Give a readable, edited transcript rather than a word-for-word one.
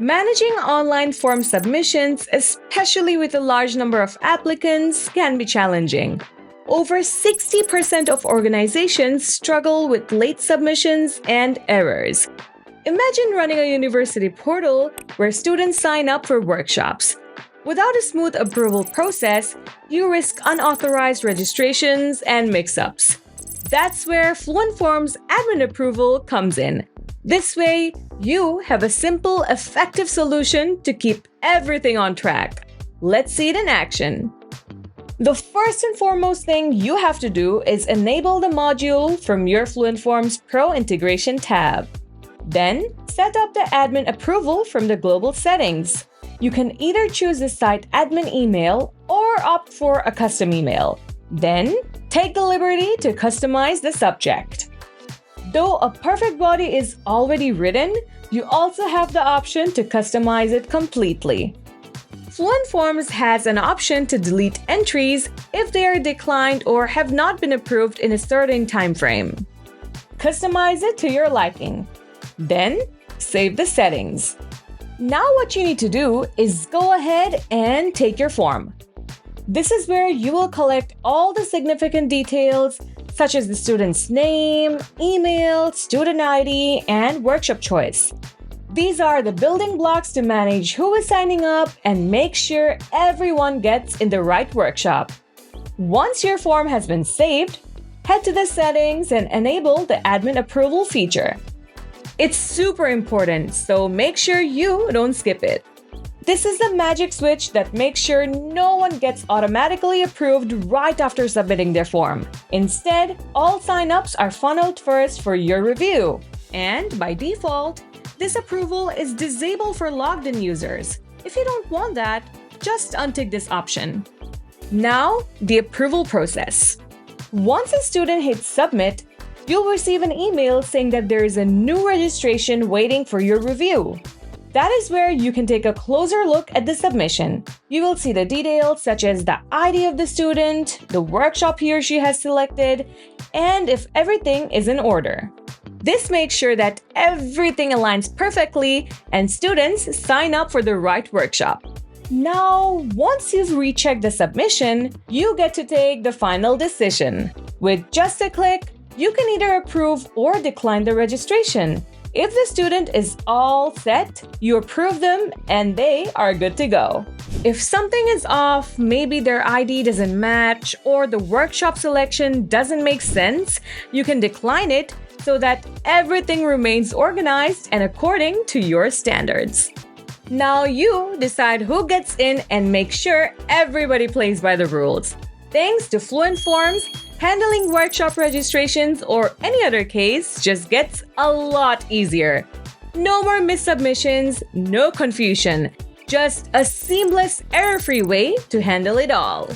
Managing online form submissions, especially with a large number of applicants, can be challenging. Over 60% of organizations struggle with late submissions and errors. Imagine running a university portal where students sign up for workshops. Without a smooth approval process, you risk unauthorized registrations and mix-ups. That's where Fluent Forms Admin Approval comes in. This way, you have a simple, effective solution to keep everything on track. Let's see it in action. The first and foremost thing you have to do is enable the module from your Fluent Forms Pro Integration tab. Then, set up the admin approval from the global settings. You can either choose the site admin email or opt for a custom email. Then, take the liberty to customize the subject. Though a perfect body is already written, you also have the option to customize it completely. Fluent Forms has an option to delete entries if they are declined or have not been approved in a certain time frame. Customize it to your liking. Then, save the settings. Now what you need to do is go ahead and take your form. This is where you will collect all the significant details such as the student's name, email, student ID, and workshop choice. These are the building blocks to manage who is signing up and make sure everyone gets in the right workshop. Once your form has been saved, head to the settings and enable the admin approval feature. It's super important, so make sure you don't skip it. This is the magic switch that makes sure no one gets automatically approved right after submitting their form. Instead, all signups are funneled first for your review. And by default, this approval is disabled for logged-in users. If you don't want that, just untick this option. Now, the approval process. Once a student hits submit, you'll receive an email saying that there is a new registration waiting for your review. That is where you can take a closer look at the submission. You will see the details such as the ID of the student, the workshop he or she has selected, and if everything is in order. This makes sure that everything aligns perfectly and students sign up for the right workshop. Now, once you've rechecked the submission, you get to take the final decision. With just a click, you can either approve or decline the registration. If the student is all set, you approve them and they are good to go. If something is off, maybe their ID doesn't match or the workshop selection doesn't make sense, you can decline it so that everything remains organized and according to your standards. Now you decide who gets in and make sure everybody plays by the rules. Thanks to Fluent Forms, handling workshop registrations or any other case just gets a lot easier. No more missubmissions, no confusion, just a seamless, error-free way to handle it all.